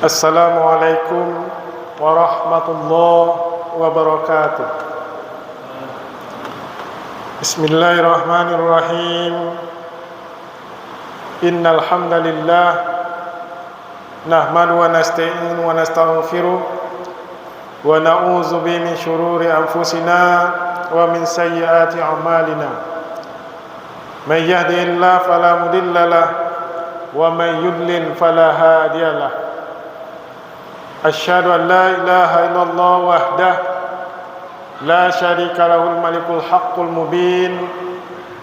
Assalamualaikum warahmatullahi wabarakatuh. Bismillahirrahmanirrahim. Innal hamdalillah nahmadu wa nasta'inu wa nastaghfiruh wa na'udzu bihi min shururi anfusina wa min sayyiati a'malina. May yahdihillahu fala mudilla lahu wa may yudlil fala hadiya lahu. Asyhadu an la ilaha illallah wahdahu la syarika lahul malikul haqqul mubin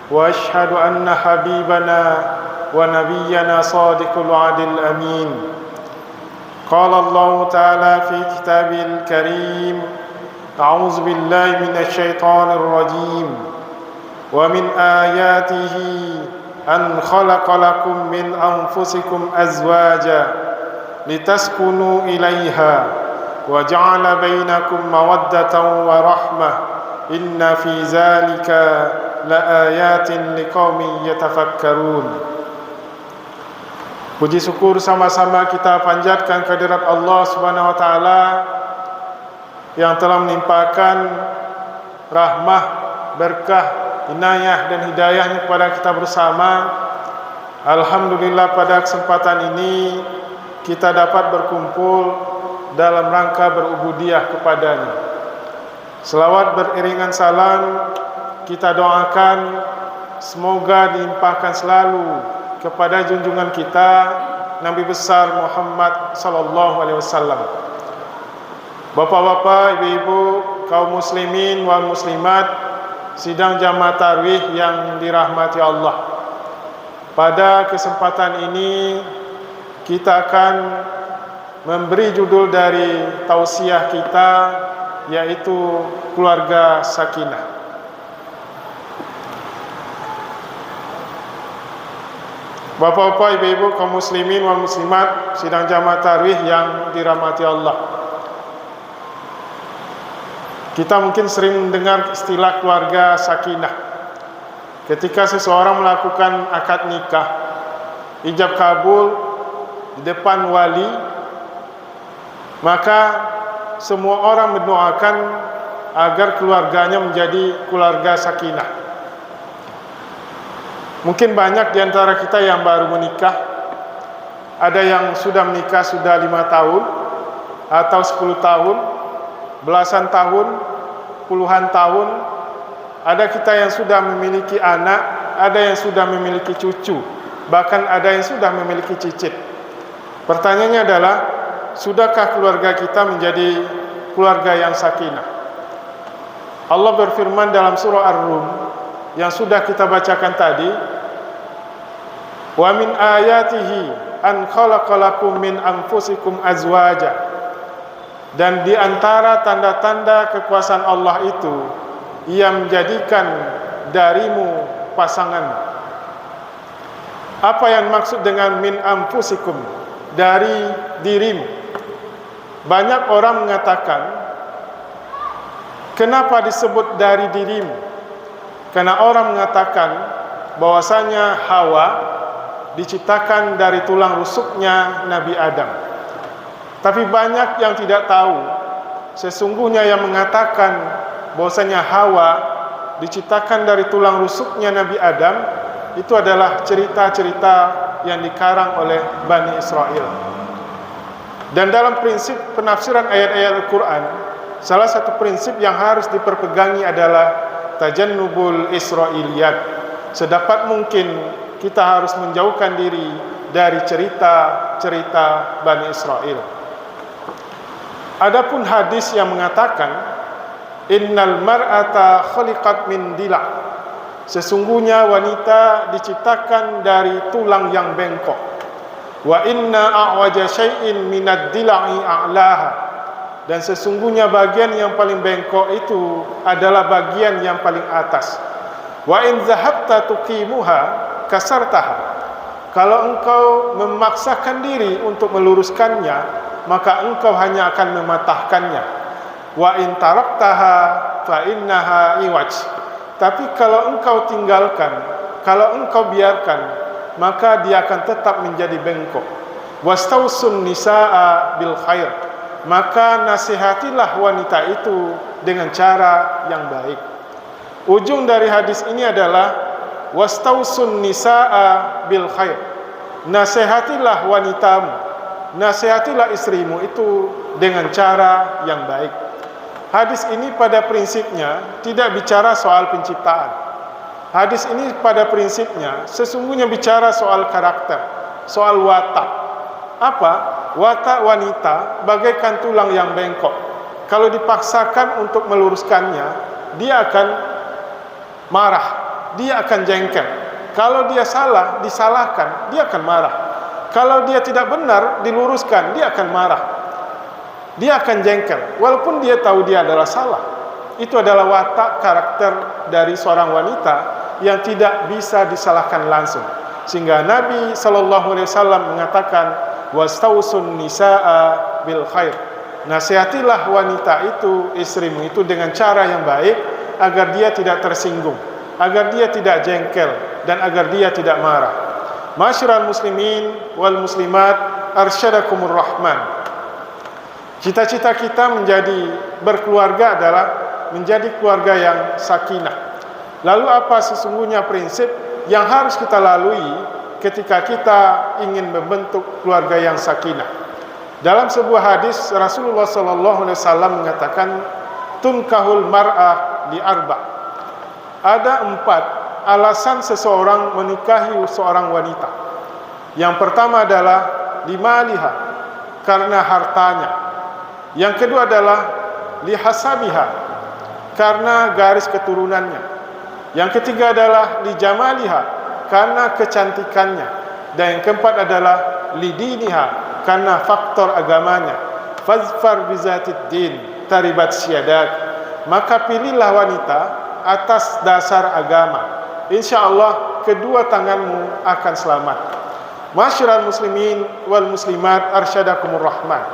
wa asyhadu anna habibana wa nabiyyana sadiqul adil amin. Qala Allah ta'ala fi kitabil karim, a'udzu billahi minasy syaithanir rajim. Wa min ayatihi an khalaqa lakum min anfusikum azwaja litaskunu ilaiha wa ja'ala bainakum mawaddatan wa rahmah inna fi zalika laayatin liqaumin yatafakkarun. Puji syukur sama-sama kita panjatkan kehadirat Allah Subhanahu wa taala yang telah menimpakan rahmah, berkah, inayah dan hidayahnya kepada kita bersama. Alhamdulillah pada kesempatan ini kita dapat berkumpul dalam rangka berubudiyah kepadanya. Selawat beriringan salam kita doakan semoga dilimpahkan selalu kepada junjungan kita Nabi besar Muhammad sallallahu alaihi wasallam. Bapak-bapak, ibu-ibu, kaum muslimin wal muslimat, sidang jamaah tarawih yang dirahmati Allah. Pada kesempatan ini kita akan memberi judul dari tausiah kita, yaitu keluarga sakinah. Bapak-bapak, ibu-ibu, kaum muslimin wal muslimat, sidang jamaah tarawih yang dirahmati Allah. Kita mungkin sering mendengar istilah keluarga sakinah. Ketika seseorang melakukan akad nikah, ijab kabul di depan wali, maka semua orang mendoakan agar keluarganya menjadi keluarga sakinah. Mungkin banyak di antara kita yang baru menikah, ada yang sudah menikah sudah 5 tahun atau 10 tahun, belasan tahun, puluhan tahun. Ada kita yang sudah memiliki anak, ada yang sudah memiliki cucu, bahkan ada yang sudah memiliki cicit. Pertanyaannya adalah, sudahkah keluarga kita menjadi keluarga yang sakinah? Allah berfirman dalam surah Ar-Rum yang sudah kita bacakan tadi, wa min ayatihi an khalaqalakum min anfusikum azwaja. Dan di antara tanda-tanda kekuasaan Allah itu, Ia menjadikan darimu pasangan. Apa yang maksud dengan min anfusikum? Dari dirimu. Banyak orang mengatakan, kenapa disebut dari dirimu? Karena orang mengatakan bahwasanya Hawa diciptakan dari tulang rusuknya Nabi Adam. Tapi banyak yang tidak tahu, sesungguhnya yang mengatakan bahwasanya Hawa diciptakan dari tulang rusuknya Nabi Adam, itu adalah cerita-cerita yang dikarang oleh Bani Israel. Dan dalam prinsip penafsiran ayat-ayat Al-Quran, salah satu prinsip yang harus diperpegangi adalah tajannubul Israiliyat. Sedapat mungkin kita harus menjauhkan diri dari cerita-cerita Bani Israel. Adapun hadis yang mengatakan innal mar'ata khuliqat min dila', sesungguhnya wanita diciptakan dari tulang yang bengkok. Wa inna a'waja syai'in minad dila'i a'laha, dan sesungguhnya bagian yang paling bengkok itu adalah bagian yang paling atas. Wa in zahabta tuqimuha kasartaha, kalau engkau memaksakan diri untuk meluruskannya, maka engkau hanya akan mematahkannya. Wa in taraktaha fa innaha iwaj, tapi kalau engkau tinggalkan, kalau engkau biarkan, maka dia akan tetap menjadi bengkok. wastausun nisaa bil khair, maka nasihatilah wanita itu dengan cara yang baik. Ujung dari hadis ini adalah wastausun nisaa bil khair, nasihatilah wanitamu, nasihatilah istrimu itu dengan cara yang baik. Hadis ini pada prinsipnya tidak bicara soal penciptaan. Hadis ini pada prinsipnya sesungguhnya bicara soal karakter, soal watak. Apa? Watak wanita bagaikan tulang yang bengkok. Kalau dipaksakan untuk meluruskannya, dia akan marah, dia akan jengkel. Kalau dia salah, disalahkan, dia akan marah. Kalau dia tidak benar, diluruskan, dia akan marah. Dia akan jengkel, walaupun dia tahu dia adalah salah. Itu adalah watak karakter dari seorang wanita yang tidak bisa disalahkan langsung. Sehingga Nabi SAW mengatakan, wastausun nisaa bil khair, nasihatilah wanita itu, istrimu itu dengan cara yang baik, agar dia tidak tersinggung, agar dia tidak jengkel, dan agar dia tidak marah. Masyiral muslimin wal muslimat, arsyadakumur rahman. Cita-cita kita menjadi berkeluarga adalah menjadi keluarga yang sakinah. Lalu apa sesungguhnya prinsip yang harus kita lalui ketika kita ingin membentuk keluarga yang sakinah? Dalam sebuah hadis Rasulullah SAW mengatakan, tunkahul mar'ah li arba'. Ada 4 alasan seseorang menikahi seorang wanita. Yang pertama adalah limaliha, karena hartanya. Yang kedua adalah lihasabiha, karena garis keturunannya. Yang ketiga adalah lijamaliha, karena kecantikannya. Dan yang keempat adalah lidiniha, karena faktor agamanya. Fazfar bizatid din taribat syadak. Maka pilihlah wanita atas dasar agama. InsyaAllah kedua tanganmu akan selamat. Masyiral muslimin wal muslimat, arsyadakumur rahman.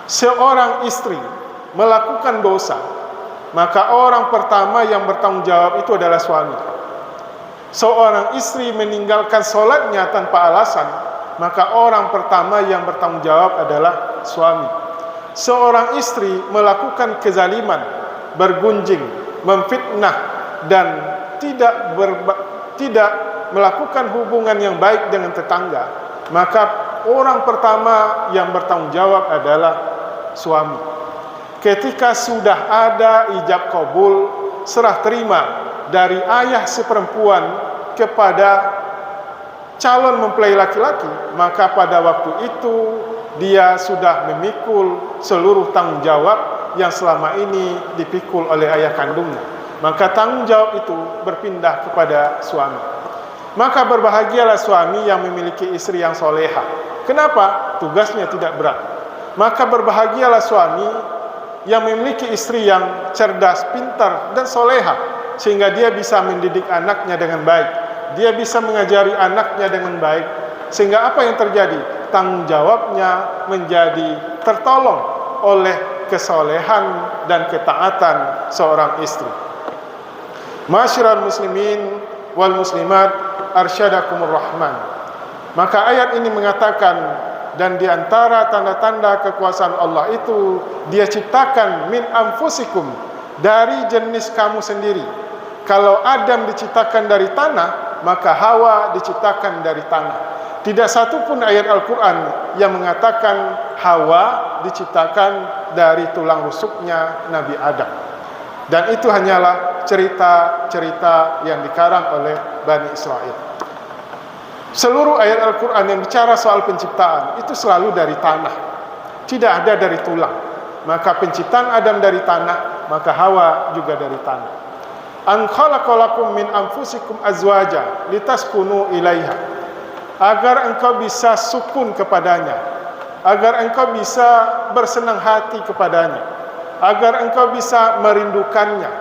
Seorang istri melakukan dosa, maka orang pertama yang bertanggung jawab itu adalah suami. Seorang istri meninggalkan sholatnya tanpa alasan, maka orang pertama yang bertanggung jawab adalah suami. Seorang istri melakukan kezaliman, bergunjing, memfitnah, dan tidak melakukan hubungan yang baik dengan tetangga, maka orang pertama yang bertanggung jawab adalah suami. Ketika sudah ada ijab kabul, serah terima dari ayah si perempuan kepada calon mempelai laki-laki, maka pada waktu itu dia sudah memikul seluruh tanggung jawab yang selama ini dipikul oleh ayah kandungnya. Maka tanggung jawab itu berpindah kepada suami. Maka berbahagialah suami yang memiliki istri yang soleha. Kenapa? Tugasnya tidak berat. Maka berbahagialah suami yang memiliki istri yang cerdas, pintar, dan soleha, sehingga dia bisa mendidik anaknya dengan baik. Dia bisa mengajari anaknya dengan baik. Sehingga apa yang terjadi? Tanggung jawabnya menjadi tertolong oleh kesolehan dan ketaatan seorang istri. Masyiral muslimin wal muslimat, arsyadakumur rahman. Maka ayat ini mengatakan, dan di antara tanda-tanda kekuasaan Allah itu, dia ciptakan min anfusikum, dari jenis kamu sendiri. Kalau Adam diciptakan dari tanah, maka Hawa diciptakan dari tanah. Tidak satu pun ayat Al-Quran yang mengatakan Hawa diciptakan dari tulang rusuknya Nabi Adam. Dan itu hanyalah cerita-cerita yang dikarang oleh Bani Israel. Seluruh ayat Al-Quran yang bicara soal penciptaan itu selalu dari tanah, tidak ada dari tulang. Maka penciptaan Adam dari tanah, maka Hawa juga dari tanah. An khalaqalakum min anfusikum azwaja litaskunu ilaiha, agar engkau bisa sukun kepadanya, agar engkau bisa bersenang hati kepadanya, agar engkau bisa merindukannya,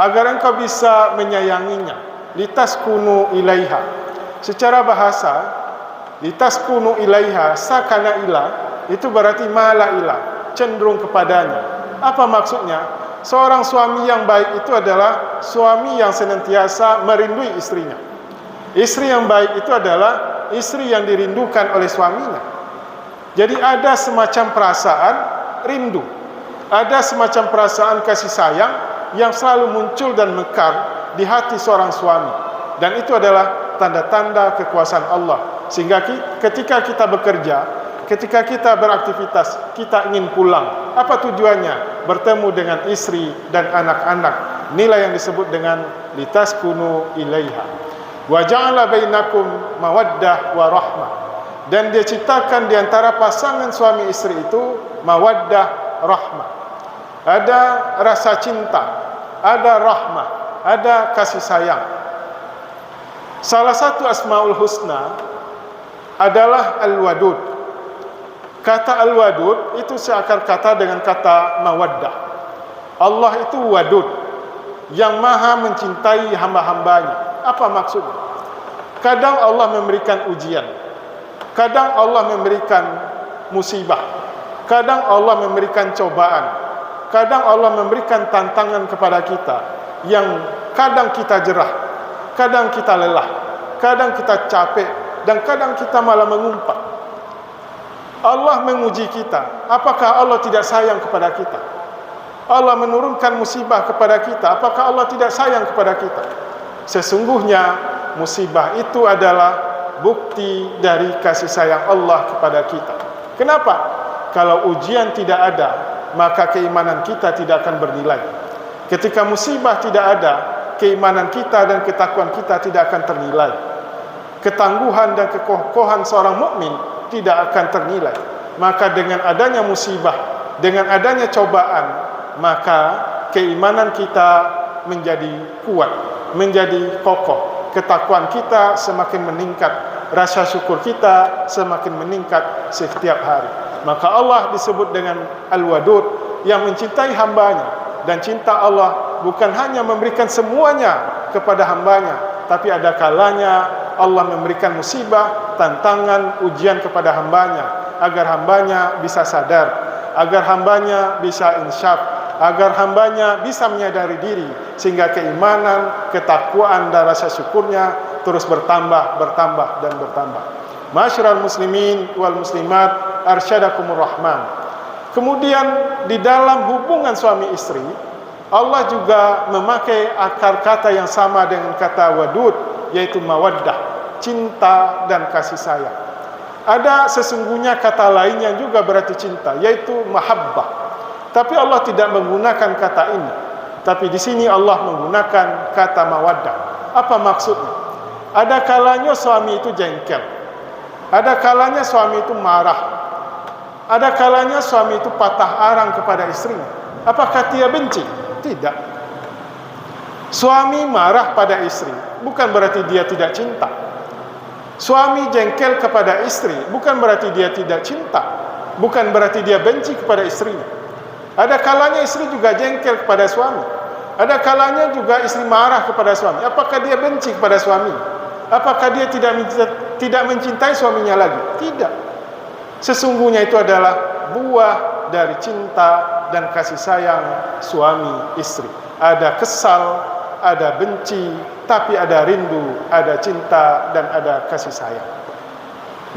agar engkau bisa menyayanginya. Litaskunu ilaiha, secara bahasa litaskunu ilaiha, sakana ila itu berarti mala ila, cenderung kepadanya. Apa maksudnya? Seorang suami yang baik itu adalah suami yang senantiasa merindui istrinya. Istri yang baik itu adalah istri yang dirindukan oleh suaminya. Jadi ada semacam perasaan rindu, ada semacam perasaan kasih sayang yang selalu muncul dan mekar di hati seorang suami. Dan itu adalah tanda-tanda kekuasaan Allah. Sehingga ketika kita bekerja, ketika kita beraktivitas, kita ingin pulang. Apa tujuannya? Bertemu dengan istri dan anak-anak. Inilah yang disebut dengan litaskunu ilaiha. Wa ja'ala bainakum mawaddah wa rahmah. Dan dia ciptakan di antara pasangan suami istri itu mawaddah, rahmah. Ada rasa cinta, ada rahmah, ada kasih sayang. Salah satu Asmaul Husna adalah Al-Wadud. Kata Al-Wadud itu seakar kata dengan kata mawaddah. Allah itu wadud, yang maha mencintai hamba-hambanya. Apa maksudnya? Kadang Allah memberikan ujian, kadang Allah memberikan musibah, kadang Allah memberikan cobaan, kadang Allah memberikan tantangan kepada kita, yang kadang kita jerah, kadang kita lelah, kadang kita capek, dan kadang kita malah mengumpat. Allah menguji kita. Apakah Allah tidak sayang kepada kita? Allah menurunkan musibah kepada kita. Apakah Allah tidak sayang kepada kita? Sesungguhnya musibah itu adalah bukti dari kasih sayang Allah kepada kita. Kenapa? Kalau ujian tidak ada, maka keimanan kita tidak akan bernilai. Ketika musibah tidak ada, keimanan kita dan ketakwaan kita tidak akan ternilai. Ketangguhan dan kekokohan seorang mukmin tidak akan ternilai. Maka dengan adanya musibah, dengan adanya cobaan, maka keimanan kita menjadi kuat, menjadi kokoh. Ketakwaan kita semakin meningkat, rasa syukur kita semakin meningkat setiap hari. Maka Allah disebut dengan Al-Wadud, yang mencintai hambanya. Dan cinta Allah bukan hanya memberikan semuanya kepada hambanya, tapi ada kalanya Allah memberikan musibah, tantangan, ujian kepada hambanya, agar hambanya bisa sadar, agar hambanya bisa insyaf, agar hambanya bisa menyadari diri, sehingga keimanan, ketakwaan dan rasa syukurnya terus bertambah, dan bertambah. Ma'asyiral muslimin wal muslimat, arsyadakumur rahman. Kemudian di dalam hubungan suami istri, Allah juga memakai akar kata yang sama dengan kata wadud, yaitu mawaddah, cinta dan kasih sayang. Ada sesungguhnya kata lain yang juga berarti cinta, yaitu mahabbah. Tapi Allah tidak menggunakan kata ini. Tapi di sini Allah menggunakan kata mawaddah. Apa maksudnya? Ada kalanya suami itu jengkel. Ada kalanya suami itu marah. Ada kalanya suami itu patah arang kepada istrinya. Apakah dia benci? Tidak. Suami marah pada istri bukan berarti dia tidak cinta. Suami jengkel kepada istri bukan berarti dia tidak cinta. Bukan berarti dia benci kepada istrinya. Ada kalanya istri juga jengkel kepada suami. Ada kalanya juga istri marah kepada suami. Apakah dia benci kepada suami? Apakah dia tidak mencintai suaminya lagi? Tidak. Sesungguhnya itu adalah buah dari cinta dan kasih sayang suami istri. Ada kesal, ada benci, tapi ada rindu, ada cinta, dan ada kasih sayang.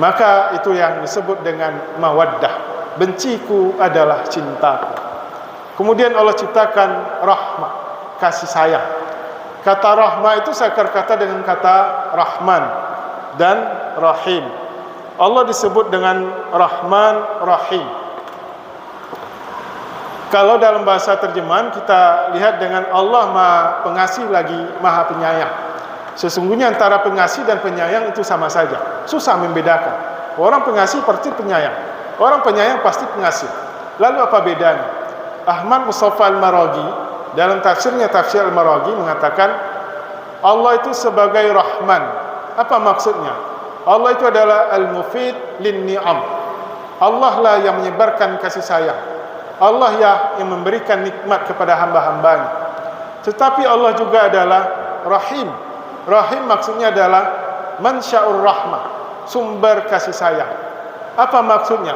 Maka itu yang disebut dengan mawaddah. Benciku adalah cintaku. Kemudian Allah ciptakan rahmah, kasih sayang. Kata rahmah itu seakar kata dengan kata rahman dan rahim. Allah disebut dengan Rahman Rahim. Kalau dalam bahasa terjemahan kita lihat dengan Allah Maha Pengasih lagi Maha Penyayang. Sesungguhnya antara pengasih dan penyayang itu sama saja. Susah membedakan. Orang pengasih pasti penyayang. Orang penyayang pasti pengasih. Lalu apa bedanya? Ahmad Mustafa Al-Maraghi dalam tafsirnya Tafsir Al-Maraghi mengatakan Allah itu sebagai Rahman. Apa maksudnya? Allah itu adalah al-mufid lin-ni'am. Allah lah yang menyebarkan kasih sayang. Allah yang memberikan nikmat kepada hamba-hambanya. Tetapi Allah juga adalah Rahim. Rahim maksudnya adalah mansya'ur rahmah, sumber kasih sayang. Apa maksudnya?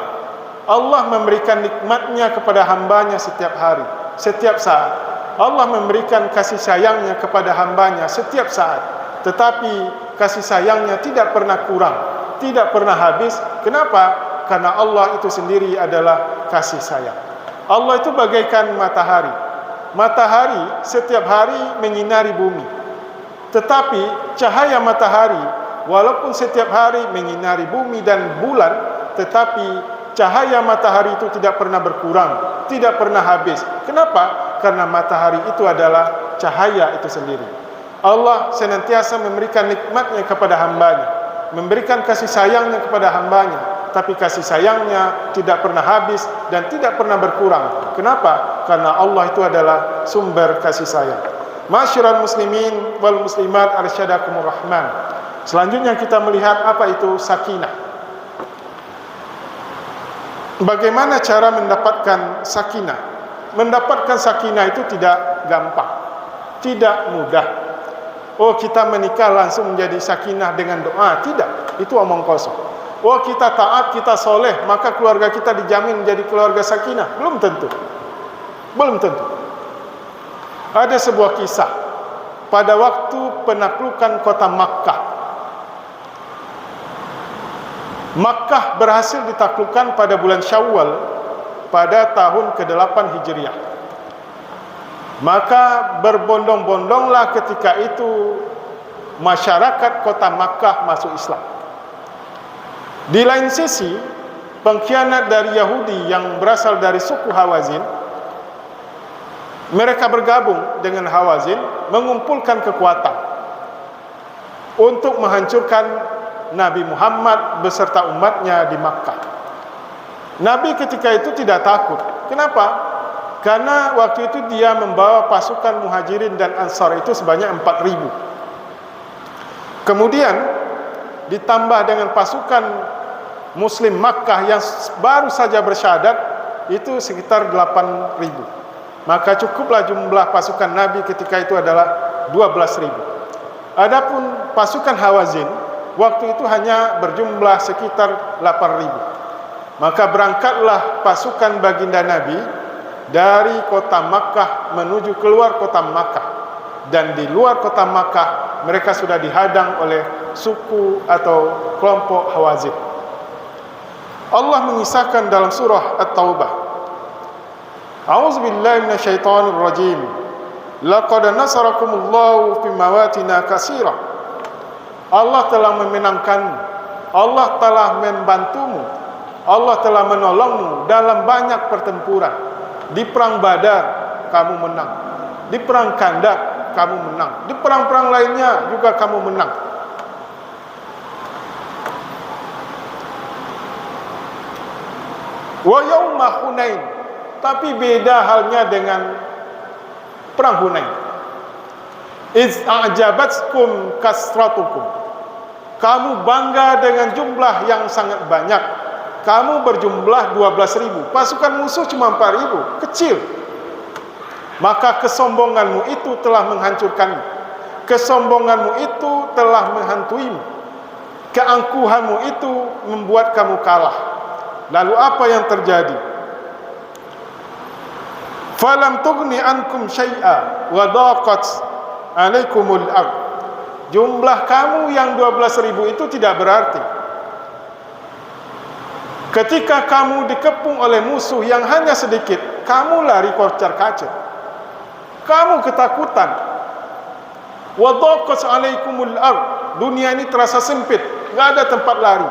Allah memberikan nikmatnya kepada hambanya setiap hari, setiap saat. Allah memberikan kasih sayangnya kepada hambanya setiap saat. Tetapi kasih sayangnya tidak pernah kurang, tidak pernah habis. Kenapa? Karena Allah itu sendiri adalah kasih sayang. Allah itu bagaikan matahari. Matahari setiap hari menyinari bumi. Tetapi cahaya matahari walaupun setiap hari menyinari bumi dan bulan, tetapi cahaya matahari itu tidak pernah berkurang, tidak pernah habis. Kenapa? Karena matahari itu adalah cahaya itu sendiri. Allah senantiasa memberikan nikmatnya kepada hambanya, memberikan kasih sayangnya kepada hambanya, tapi kasih sayangnya tidak pernah habis dan tidak pernah berkurang. Kenapa? Karena Allah itu adalah sumber kasih sayang. Ma'asyiral muslimin wal muslimat arsyadakumur rahman. Selanjutnya kita melihat apa itu sakinah. Bagaimana cara mendapatkan sakinah? Mendapatkan sakinah itu tidak gampang, tidak mudah. Oh, kita menikah langsung menjadi sakinah dengan doa. Tidak, itu omong kosong. Oh, kita taat, kita soleh, maka keluarga kita dijamin menjadi keluarga sakinah. Belum tentu. Belum tentu. Ada sebuah kisah pada waktu penaklukan kota Makkah. Makkah berhasil ditaklukkan pada bulan Syawal pada tahun ke-8 Hijriah. Maka berbondong-bondonglah ketika itu masyarakat kota Makkah masuk Islam. Di lain sisi, pengkhianat dari Yahudi yang berasal dari suku Hawazin, mereka bergabung dengan Hawazin, mengumpulkan kekuatan untuk menghancurkan Nabi Muhammad beserta umatnya di Makkah. Nabi ketika itu tidak takut. Kenapa? Karena waktu itu dia membawa pasukan Muhajirin dan Ansar itu sebanyak 4.000. Kemudian ditambah dengan pasukan Muslim Makkah yang baru saja bersyahadat itu sekitar 8.000. Maka cukuplah jumlah pasukan Nabi ketika itu adalah 12.000. Adapun pasukan Hawazin waktu itu hanya berjumlah sekitar 8.000. Maka berangkatlah pasukan baginda Nabi dari kota Makkah menuju keluar kota Makkah. Dan di luar kota Makkah mereka sudah dihadang oleh suku atau kelompok Hawazin. Allah mengisahkan dalam surah At-Taubah, A'udzubillahi minasyaitonir rajim. Laqad nasarakumullahu fi mawatina katsira. Allah telah memenangkanmu. Allah telah membantumu. Allah telah menolongmu dalam banyak pertempuran. Di perang Badar kamu menang. Di perang Khandaq kamu menang. Di perang-perang lainnya juga kamu menang. Wa yauma Hunain. Tapi beda halnya dengan perang Hunain. Iz a'jabatkum kasratukum. Kamu bangga dengan jumlah yang sangat banyak. Kamu berjumlah 12.000. Pasukan musuh cuma 4.000. Kecil. Maka kesombonganmu itu telah menghancurkanmu. Kesombonganmu itu telah menghantuimu. Keangkuhanmu itu membuat kamu kalah. Lalu apa yang terjadi? Falam tughni ankum syai'a wa daqat 'alaikumul ard. Jumlah kamu yang 12.000 itu tidak berarti. Ketika kamu dikepung oleh musuh yang hanya sedikit, kamu lari kocar-kacir. Kamu ketakutan. Wa daqat 'alaikumul ard. Dunia ini terasa sempit, enggak ada tempat lari.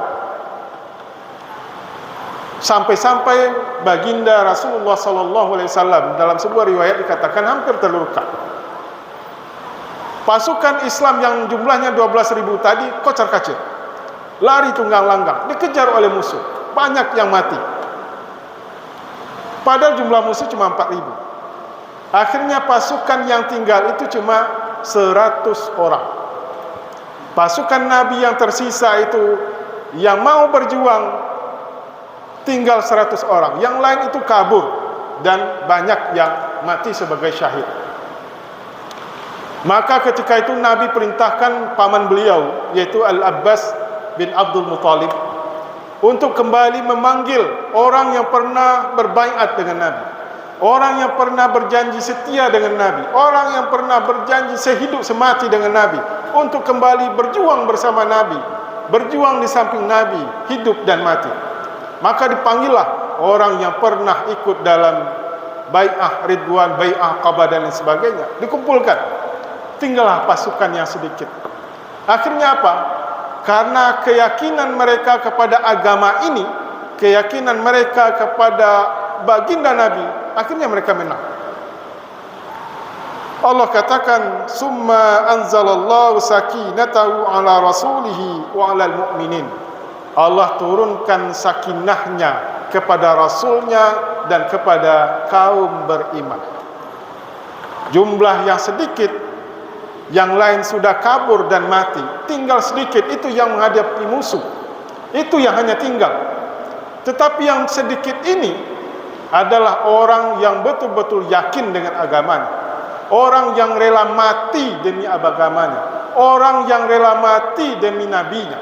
Sampai-sampai baginda Rasulullah SAW dalam sebuah riwayat dikatakan hampir terluka. Pasukan Islam yang jumlahnya 12.000 tadi kocar-kacir, lari tunggang langgang, dikejar oleh musuh, banyak yang mati. Padahal jumlah musuh cuma 4.000. Akhirnya pasukan yang tinggal itu cuma 100 orang. Pasukan Nabi yang tersisa itu yang mau berjuang tinggal 100 orang, yang lain itu kabur dan banyak yang mati sebagai syahid. Maka ketika itu Nabi perintahkan paman beliau yaitu Al-Abbas bin Abdul Muttalib untuk kembali memanggil orang yang pernah berbaiat dengan Nabi, orang yang pernah berjanji setia dengan Nabi, orang yang pernah berjanji sehidup semati dengan Nabi, untuk kembali berjuang bersama Nabi, berjuang di samping Nabi, hidup dan mati. Maka dipanggillah orang yang pernah ikut dalam bai'ah ridwan, bai'ah aqabah dan lain sebagainya, dikumpulkan. Tinggallah pasukan yang sedikit. Akhirnya apa? Karena keyakinan mereka kepada agama ini, keyakinan mereka kepada baginda Nabi, akhirnya mereka menang. Allah katakan, summa anzalallahu sakinatahu ala rasulihi wa alal mu'minin. Allah turunkan sakinahnya kepada rasulnya dan kepada kaum beriman. Jumlah yang sedikit, yang lain sudah kabur dan mati, tinggal sedikit, itu yang menghadapi musuh, itu yang hanya tinggal. Tetapi yang sedikit ini adalah orang yang betul-betul yakin dengan agamanya, orang yang rela mati demi agamanya, orang yang rela mati demi nabinya,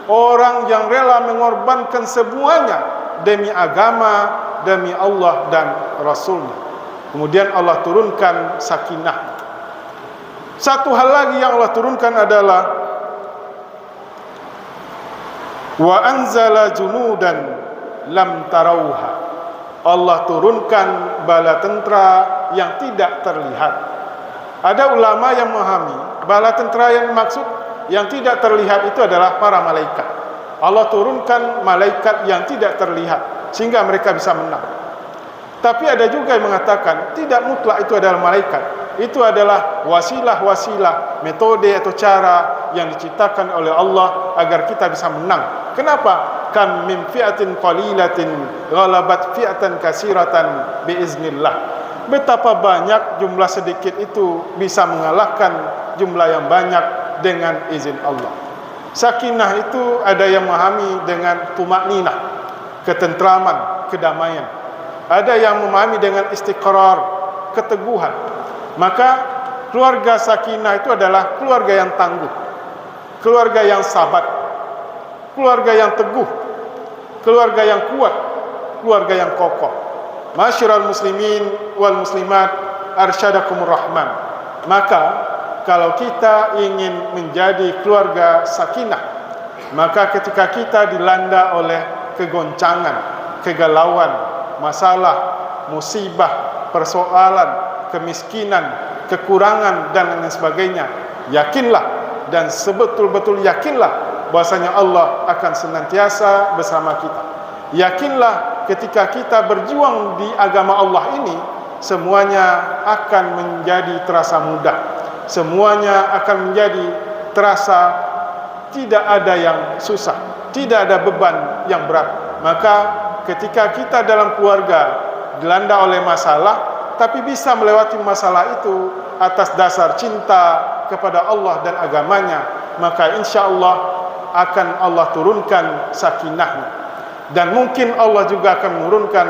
orang yang rela mengorbankan semuanya demi agama, demi Allah dan Rasulnya. Kemudian Allah turunkan sakinah. Satu hal lagi yang Allah turunkan adalah wa anzala junudan lam tarauha. Allah turunkan bala tentera yang tidak terlihat. Ada ulama yang memahami bala tentera yang maksud yang tidak terlihat itu adalah para malaikat. Allah turunkan malaikat yang tidak terlihat sehingga mereka bisa menang. Tapi ada juga yang mengatakan tidak mutlak itu adalah malaikat. Itu adalah wasilah-wasilah, metode atau cara yang diciptakan oleh Allah agar kita bisa menang. Kenapa? Kam min fi'atin qalilatin ghalabat fi'atan katsiratan biiznillah. Betapa banyak jumlah sedikit itu bisa mengalahkan jumlah yang banyak dengan izin Allah. Sakinah itu ada yang memahami dengan tumakninah, ketentraman, kedamaian. Ada yang memahami dengan istiqrar, keteguhan. Maka keluarga sakinah itu adalah keluarga yang tangguh, keluarga yang sabar, keluarga yang teguh, keluarga yang kuat, keluarga yang kokoh. Masyiral muslimin wal muslimat arsyadakumur rahman. Maka kalau kita ingin menjadi keluarga sakinah, maka ketika kita dilanda oleh kegoncangan, kegalauan, masalah, musibah, persoalan, kemiskinan, kekurangan dan lain sebagainya, yakinlah dan sebetul-betul yakinlah bahwasanya Allah akan senantiasa bersama kita. Yakinlah ketika kita berjuang di agama Allah ini, semuanya akan menjadi terasa mudah, semuanya akan menjadi terasa tidak ada yang susah, tidak ada beban yang berat. Maka ketika kita dalam keluarga dilanda oleh masalah, tapi bisa melewati masalah itu atas dasar cinta kepada Allah dan agamanya, maka insya Allah akan Allah turunkan sakinahnya. Dan mungkin Allah juga akan menurunkan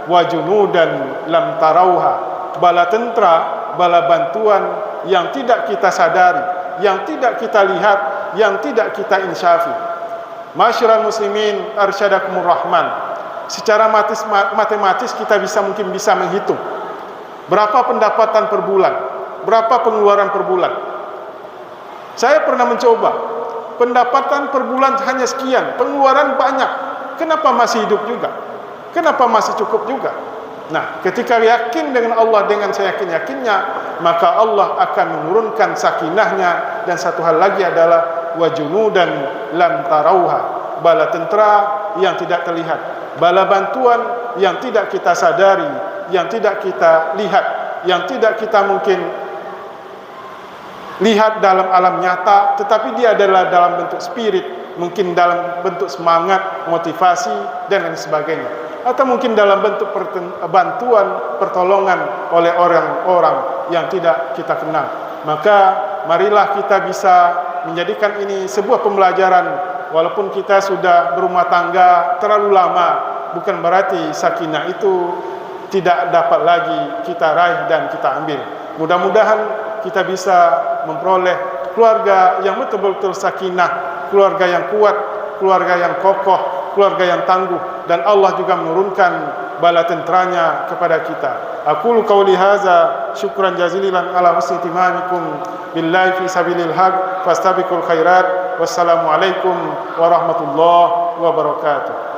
wajunudan lam tarauha, bala tentera, bala bantuan yang tidak kita sadari, yang tidak kita lihat, yang tidak kita insyafi. Masyiral muslimin arsyadakumur rahman. Secara matematis kita mungkin bisa menghitung berapa pendapatan per bulan, berapa pengeluaran per bulan. Saya pernah mencoba, pendapatan per bulan hanya sekian, pengeluaran banyak. Kenapa masih hidup juga? Kenapa masih cukup juga? Nah, ketika yakin dengan Allah dengan seyakin-yakinnya, maka Allah akan menurunkan sakinahnya. Dan satu hal lagi adalah wajunudan lam tarauha, bala tentera yang tidak terlihat, bala bantuan yang tidak kita sadari, yang tidak kita lihat, yang tidak kita mungkin lihat dalam alam nyata, tetapi dia adalah dalam bentuk spirit, mungkin dalam bentuk semangat, motivasi dan lain sebagainya, atau mungkin dalam bentuk bantuan, pertolongan oleh orang-orang yang tidak kita kenal. Maka marilah kita bisa menjadikan ini sebuah pembelajaran. Walaupun kita sudah berumah tangga terlalu lama, bukan berarti sakinah itu tidak dapat lagi kita raih dan kita ambil. Mudah-mudahan kita bisa memperoleh keluarga yang betul-betul sakinah, keluarga yang kuat, keluarga yang kokoh, keluarga yang tangguh, dan Allah juga menurunkan bala tenteranya kepada kita. Aqulu qauli hadza syukran jazilan ala husni timamikum billahi fi sabilil haq fastabiqul khairat. Wassalamu alaikum warahmatullahi wabarakatuh.